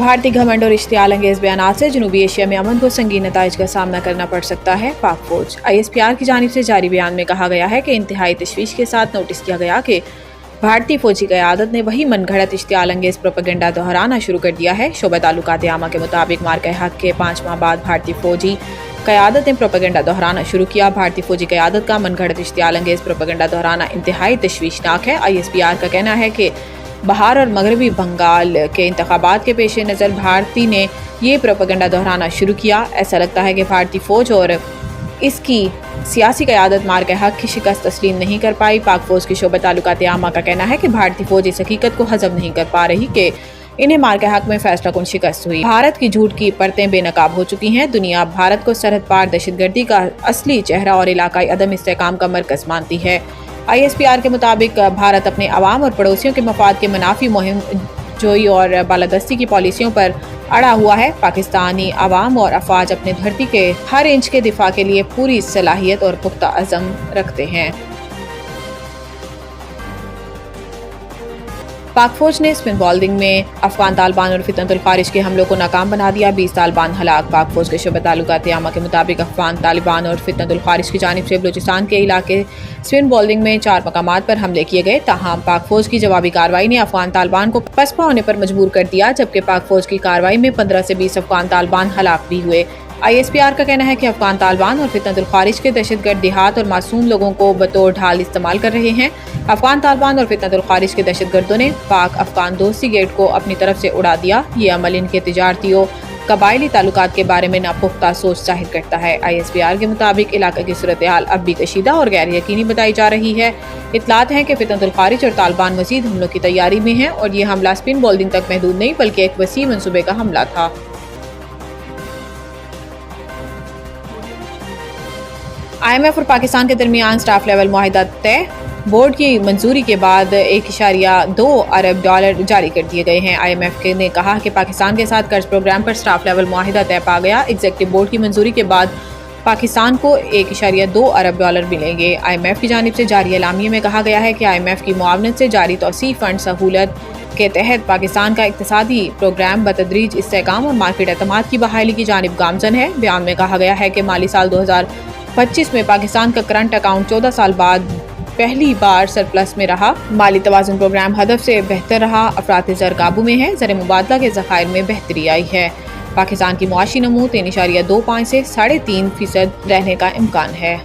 भारतीय घमंड और इश्तियाल अंगेज बयानात से जनूबी एशिया में अमन को संगीन नताइज का सामना करना पड़ सकता है। पाक फौज ISPR की जानिब से जारी बयान में कहा गया है कि इंतहाई तशवीश के साथ नोटिस किया गया कि भारतीय फौजी क़यादत ने वही मनगढ़ंत इश्तियाल अंगेज प्रोपेगेंडा दोहराना शुरू कर दिया है। शोबा ताल्लुकात आमा के मुताबिक मार्का हक के 5 माह बाद भारतीय फौजी क़यादत ने प्रोपेगेंडा दोहराना शुरू किया। भारतीय फौजी क़यादत का मनगढ़ंत इश्तियाल अंगेज प्रोपेगेंडा दोहराना इंतहाई तशवीशनाक है। ISPR का कहना है कि बहार और मगरबी बंगाल के इंतखाबात के पेश नज़र भारती ने ये प्रोपेगेंडा दोहराना शुरू किया। ऐसा लगता है कि भारतीय फ़ौज और इसकी सियासी क़यादत मार्का हक की शिकस्त तस्लीम नहीं कर पाई। पाक फ़ौज की शोबा ताल्लुकात आमा का कहना है कि भारतीय फ़ौज इस हकीकत को हज़म नहीं कर पा रही कि इन्हें मार्का हक में फैसला कुन शिकस्त हुई। भारत की झूठ की परतें बेनकाब हो चुकी हैं। दुनिया भारत को सरहद पार दहशतगर्दी का असली चेहरा और इलाकाई अदम इस्तेहकाम का मरकज़ मानती है। ISPR के मुताबिक भारत अपने अवाम और पड़ोसियों के मफाद के मुनाफी मुहिम जोई और बालादस्ती की पॉलिसियों पर अड़ा हुआ है। पाकिस्तानी अवाम और अफवाज अपने धरती के हर इंच के दिफा के लिए पूरी सलाहियत और पुख्ता अज़म रखते हैं। पाक फौज ने स्पिन बॉलिंग में अफगान तालिबान और फितनतुल खारिज के हमलों को नाकाम बना दिया। 20 तालिबान हलाक। पाक फौज के शोबा ताल्लुकात आमा के मुताबिक अफगान तालिबान और फितनतुल खारिज की जानिब से बलूचिस्तान के इलाके स्पिन बॉलिंग में 4 मकामात पर हमले किए गए। ताहम पाक फौज की जवाबी कार्रवाई ने अफगान तालिबान को पसपा होने पर मजबूर कर दिया, जबकि पाक फौज की कार्रवाई में 15 से 20 अफगान तालिबान हलाक भी हुए। ISPR का कहना है कि अफगान तालिबान और फितनतुल खारिज के दहशतगर्द देहात और मासूम लोगों को बतौर ढाल इस्तेमाल कर रहे हैं। अफगान तालिबान और फितनतुल खारिज के दहशतगर्दों ने पाक अफगान दोस्ती गेट को अपनी तरफ से उड़ा दिया। ये अमल इनके तिजारती और कबायली ताल्लुकात के बारे में नापुख्ता सोच जाहिर करता है। ISPR के मुताबिक इलाके की सूरत हाल अब भी कशीदा और गैर यकीनी बताई जा रही है। इत्तलात हैं कि फितनतुल खारिज और तालिबान मजीद हमलों की तैयारी में हैं और ये हमला स्पिन बॉलिंग तक महदूद नहीं बल्कि एक वसी मनसूबे का हमला था। IMF और पाकिस्तान के दरमियान स्टाफ लेवल मुआहिदा तय। बोर्ड की मंजूरी के बाद $1.2 अरब जारी कर दिए गए हैं। IMF ने कहा कि पाकिस्तान के साथ कर्ज प्रोग्राम पर स्टाफ लेवल मुआहिदा तय पा गया। एग्जीक्यूटिव बोर्ड की मंजूरी के बाद पाकिस्तान को $1.2 अरब मिलेंगे। IMF की जानिब से जारी एलामिये में कहा गया है कि IMF की मुआवनत से जारी तौसीफ फंड सहूलत के तहत पाकिस्तान का इक्तिसादी प्रोग्राम बतदरीज इस्तेहकाम और मार्केट एतमाद की बहाली की जानिब गामजन है। बयान में कहा गया है कि माली साल 2025 में पाकिस्तान का करंट अकाउंट 14 साल बाद पहली बार सरप्लस में रहा। माली तवाज़ुन प्रोग्राम हदफ से बेहतर रहा। अफरात ज़र काबू में है। ज़र मुबादला के ज़खायर में बेहतरी आई है। पाकिस्तान की मुआशी नमू 3.25 से 3.5% रहने का इम्कान है।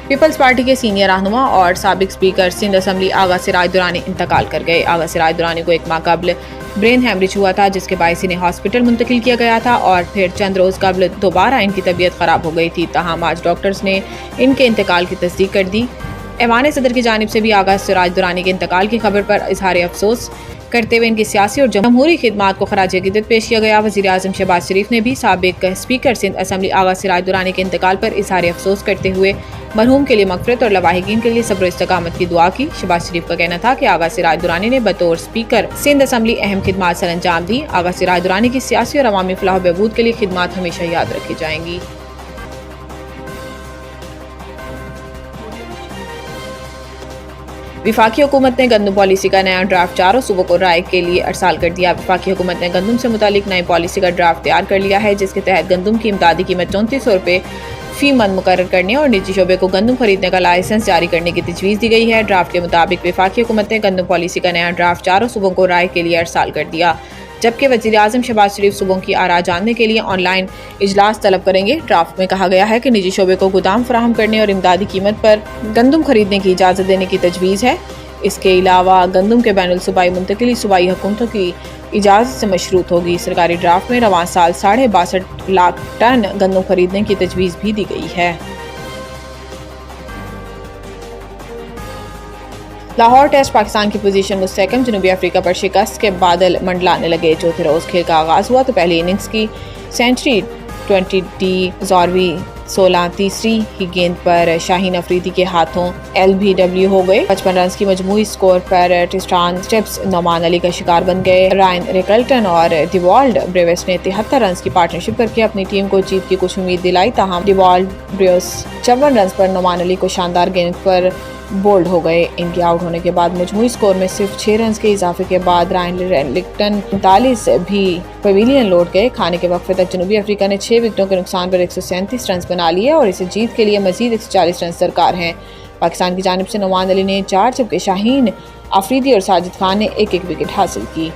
पीपल्स पार्टी के सीनियर रहनुमा और साबिक स्पीकर सिंध असम्बली आगा सिराज दुरानी इंतकाल कर गए। आगा सिराज दुरानी को 1 माह कबल ब्रेन हैमरेज हुआ था, जिसके बायस इन्हें हॉस्पिटल मुंतकिल किया गया था और फिर चंद रोज़ कबल दोबारा इनकी तबीयत ख़राब हो गई थी। ताहम आज डॉक्टर्स ने इनके इंतकाल की तस्दीक कर दी। ऐवान सदर की जानिब से भी आगा सिराज दुरानी के इंतकाल की खबर पर इजहार अफसोस करते हुए इनकी सियासी और जमहूरी खिदमात को खराज अकीदत पेश किया गया। वज़ीर आज़म शहबाज शरीफ ने भी साबिक स्पीकर सिंध असम्बली आगा सिराज दुरानी के इंतकाल पर इजहार अफसोस करते हुए मरहूम के लिए मग़फ़िरत और लवाहिकीन के लिए सब्र इस्तकामत की दुआ की। शहबाज शरीफ का कहना था कि आगा सिराज दुरानी ने बतौर स्पीकर सिंध असम्बली अहम खिदमात सर अंजाम दी। आगा सिराज दुरानी की सियासी और अवामी फलाह बहबूद के लिए खिदमात हमेशा याद रखी जाएंगी। वफाकी हुकूमत ने गंदम पॉलिसी का नया ड्राफ्ट 4 सूबों को राय के लिए अरसाल कर दिया। वफाकी हुकूमत ने गंदम से मुतालिक नई पॉलिसी का ड्राफ्ट तैयार कर लिया है, जिसके तहत गंदम की इमदादी कीमत 3400 रुपये फी मन मुकर्रर करने और निजी शोबे को गंदम खरीदने का लाइसेंस जारी करने की तजवीज़ दी गई है। ड्राफ्ट के मुताबिक वफाकी हुकूमत ने गंदम पॉलिसी का नया ड्राफ्ट 4 सूबों को राय के लिए अरसाल कर दिया, जबकि वज़ीर आज़म शहबाज शरीफ सूबों की आरा जानने के लिए ऑनलाइन इजलास तलब करेंगे। ड्राफ्ट में कहा गया है कि निजी शोबे को गोदाम फराहम करने और इमदादी कीमत पर गंदम खरीदने की इजाज़त देने की तजवीज़ है। इसके अलावा गंदम के बैनुल सूबाई मुंतकिली सूबाई हुकूमतों की इजाज़त से मशरूत होगी। सरकारी ड्राफ्ट में रवां साल 62.5 लाख टन गंदम खरीदने की तजवीज़ भी दी गई है। लाहौर टेस्ट पाकिस्तान की पोजीशन मुस्तहकम। जनूबी अफ्रीका पर शिकस्त के बादल मंडलाने लगे। चौथे रोज़ खेल का आगाज़ हुआ तो पहली इनिंग्स की सेंचुरी 20 ज़ॉरवी 16 तीसरी ही गेंद पर शाहीन अफरीदी के हाथों LBW हो गए। 55 रन की मजमूई स्कोर पर ट्रिस्टान स्टेप्स नोमान अली का शिकार बन गए। रायन रिकल्टन और डिवॉल्ड ब्रेवेस ने 73 रन की पार्टनरशिप करके अपनी टीम को जीत की कुछ उम्मीद दिलाई। ताहम डिवॉल्ड ब्रेवेस 54 रन पर नोमान अली को शानदार गेंद पर बोल्ड हो गए। इनके आउट होने के बाद मजमूई स्कोर में सिर्फ 6 रन के इजाफे के बाद रायन लिक्टन 39 भी पवेलियन लौट गए। खाने के वक्फे तक जनूबी अफ्रीका ने 6 विकेटों के नुकसान पर 137 रन बना लिए और इसे जीत के लिए मजीद 140 रन दरकार हैं। पाकिस्तान की जानिब से नवान अली ने 4 जबकि शाहीन अफरीदी और साजिद खान ने एक एक विकेट हासिल की।